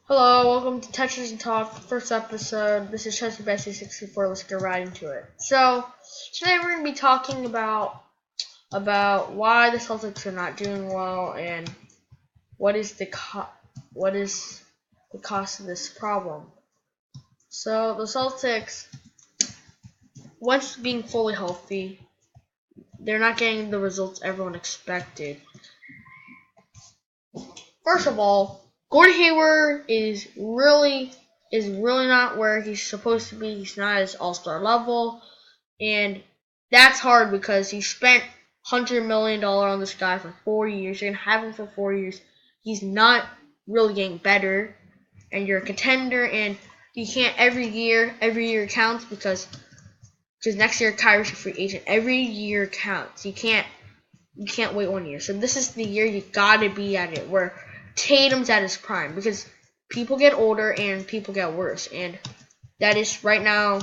Hello, welcome to Tetris and Talk, first episode. This is Chelsea Bessie 64. Let's get right into it. So, today we're going to be talking about why the Celtics are not doing well and what is the cost of this problem. So, the Celtics, once being fully healthy, they're not getting the results everyone expected. First of all, Gordon Hayward is really not where he's supposed to be. He's not at his all-star level, and that's hard because he spent $100 million on this guy for 4 years. You're gonna have him for 4 years. He's not really getting better, and you're a contender, and you can't every year counts because next year Kyrie's a free agent. Every year counts. You can't wait 1 year. So this is the year you gotta be at it where Tatum's at his prime, because people get older and people get worse, and that is right now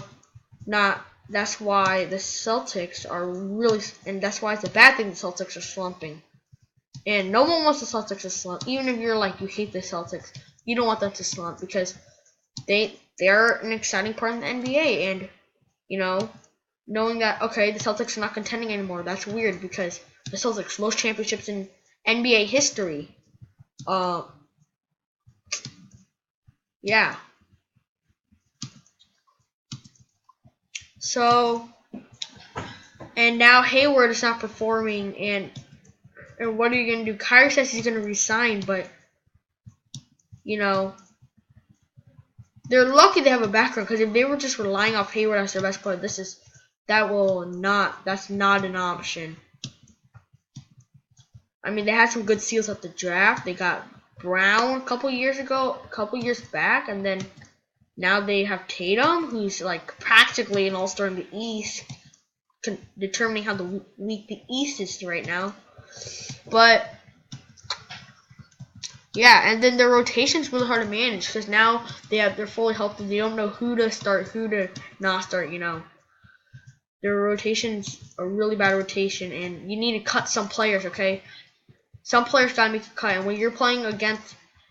not. That's why the Celtics are really, and that's why it's a bad thing the Celtics are slumping. And no one wants the Celtics to slump. Even if you're like you hate the Celtics, you don't want them to slump because they're an exciting part of the NBA, and knowing that okay the Celtics are not contending anymore, that's weird because the Celtics most championships in NBA history. Yeah. So, and now Hayward is not performing, and what are you gonna do? Kyrie says he's gonna resign, but they're lucky they have a background, because if they were just relying off Hayward as their best player, that's not an option. I mean, they had some good steals at the draft. They got Brown a couple years back, and then now they have Tatum, who's like practically an all-star in the East, determining how weak the East is right now. But yeah, and then their rotation's really hard to manage because now they're fully healthy. They don't know who to start, who to not start. Their rotation's a really bad rotation, and you need to cut some players. Okay, some players gotta make a cut, and when you're playing if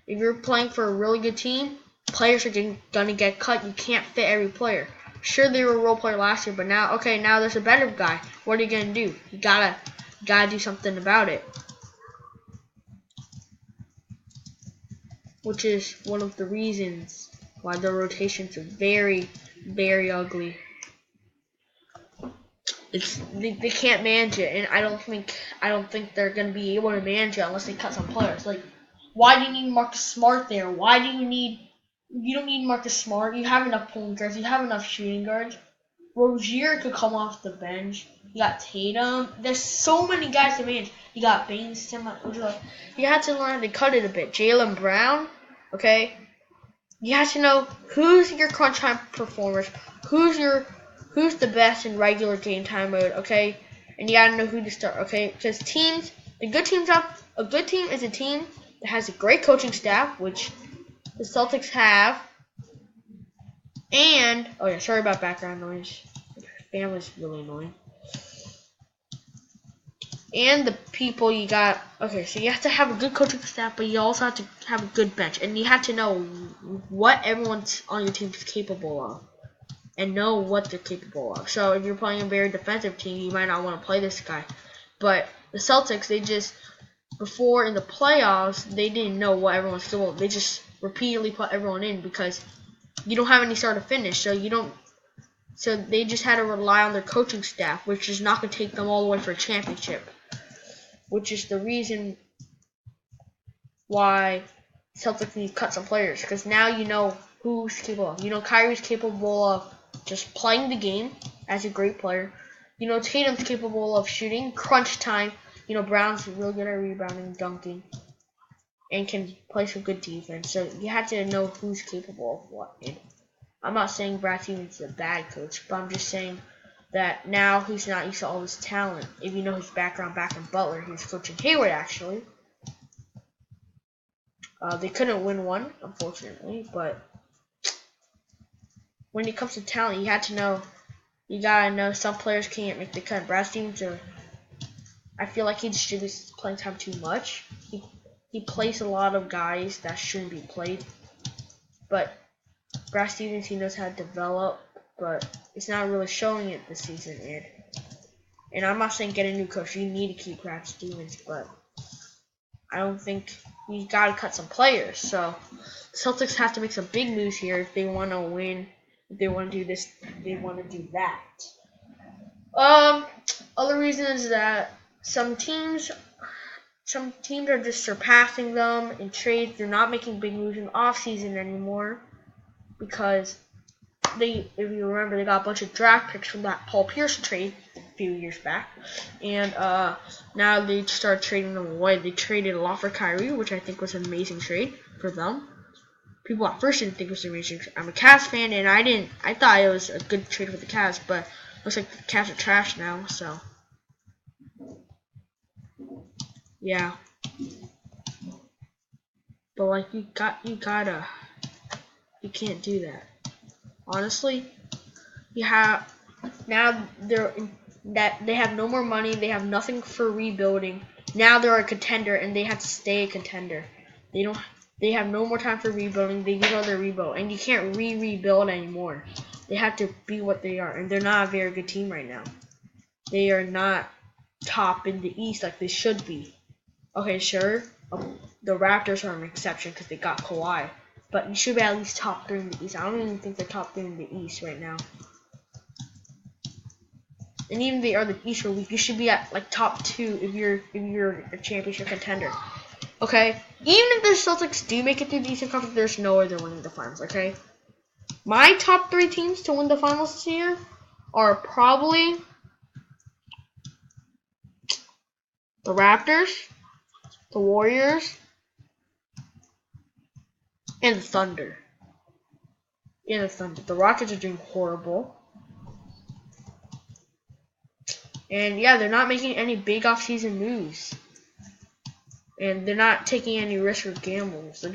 you're playing for a really good team, players are gonna get cut. You can't fit every player. Sure, they were a role player last year, but now there's a better guy. What are you gonna do? You gotta do something about it. Which is one of the reasons why the rotations are very, very ugly. They can't manage it, and I don't think they're gonna be able to manage it unless they cut some players. Like, why do you need Marcus Smart there? You don't need Marcus Smart. You have enough point guards. You have enough shooting guards. Rozier could come off the bench. You got Tatum. There's so many guys to manage. You got Baines. You have to learn how to cut it a bit. Jaylen Brown, okay? You have to know who's your crunch time performers, who's the best in regular game time mode, okay? And you gotta know who to start, okay? Because a good team is a team that has a great coaching staff, which the Celtics have. And oh yeah, sorry about background noise. Family's really annoying. And the people you got. Okay, so you have to have a good coaching staff, but you also have to have a good bench, and you have to know what everyone's on your team is capable of, and know what they're capable of. So if you're playing a very defensive team, you might not want to play this guy. But the Celtics, before in the playoffs, they didn't know what everyone's capable of. They just repeatedly put everyone in because you don't have any start to finish, so they just had to rely on their coaching staff, which is not going to take them all the way for a championship. Which is the reason why Celtics need to cut some players, because now you know who's capable of. Kyrie's capable of just playing the game as a great player. Tatum's capable of shooting, crunch time. Brown's really good at rebounding, dunking, and can play some good defense. So you have to know who's capable of what. And I'm not saying Brad Stevens is a bad coach, but I'm just saying that now he's not used to all this talent. If you know his background back in Butler, he was coaching Hayward actually. They couldn't win one, unfortunately, but when it comes to talent, you gotta know some players can't make the cut. Brad Stevens, I feel like he distributes playing time too much. He plays a lot of guys that shouldn't be played. but Brad Stevens, he knows how to develop, but it's not really showing it this season. And I'm not saying get a new coach. You need to keep Brad Stevens, but I don't think you got to cut some players. So Celtics have to make some big moves here if they want to win. If they want to do this, if they want to do that. Other reasons that some teams are just surpassing them in trades. They're not making big moves in the offseason anymore because if you remember, they got a bunch of draft picks from that Paul Pierce trade a few years back, and now they start trading them away. They traded a lot for Kyrie, which I think was an amazing trade for them. People at first didn't think it was amazing. I'm a Cavs fan, and I thought it was a good trade for the Cavs, but looks like the Cavs are trash now. So yeah, but like you can't do that. Honestly, you have now they have no more money. They have nothing for rebuilding. Now they're a contender, and they have to stay a contender. They have no more time for rebuilding. They give all their rebuild, and you can't rebuild anymore. They have to be what they are, and they're not a very good team right now. They are not top in the East like they should be. Okay, sure, the Raptors are an exception because they got Kawhi, but you should be at least top 3 in the East. I don't even think they're top 3 in the East right now. And even if they are the East League, you should be at like top 2 if you're a championship contender. Okay? Even if the Celtics do make it through the Eastern Conference, there's no way they're winning the finals, okay? My top 3 teams to win the finals this year are probably the Raptors, the Warriors, and the Thunder. The Rockets are doing horrible. And yeah, they're not making any big off-season moves. And they're not taking any risk or gambles. They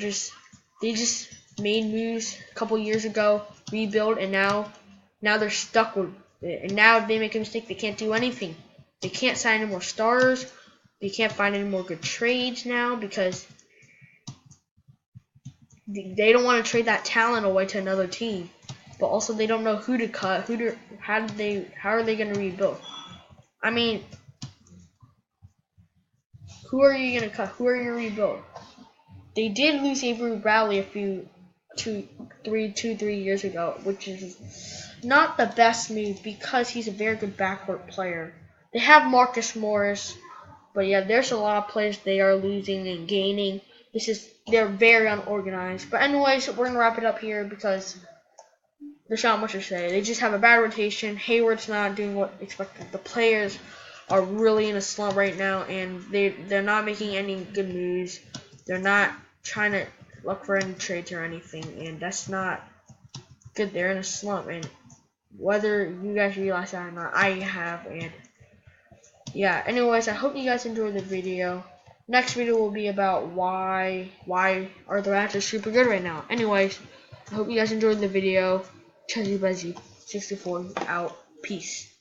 just made moves a couple years ago, rebuild, and now they're stuck with it. And now they make a mistake, they can't do anything. They can't sign any more stars. They can't find any more good trades now because they don't want to trade that talent away to another team. But also they don't know who to cut, how are they going to rebuild? I mean, who are you going to cut? Who are you going to rebuild? They did lose Avery Bradley 3 years ago, which is not the best move because he's a very good backcourt player. They have Marcus Morris, but yeah, there's a lot of players they are losing and gaining. They're very unorganized. But anyways, we're going to wrap it up here because there's not much to say. They just have a bad rotation. Hayward's not doing what expected. The players are really in a slump right now, and they're not making any good moves. They're not trying to look for any trades or anything, and that's not good. They're in a slump, and whether you guys realize that or not, I have, and yeah. Anyways, I hope you guys enjoyed the video. Next video will be about why are the Raptors super good right now. Anyways, I hope you guys enjoyed the video. Chuzzy Buzzy 64 out. Peace.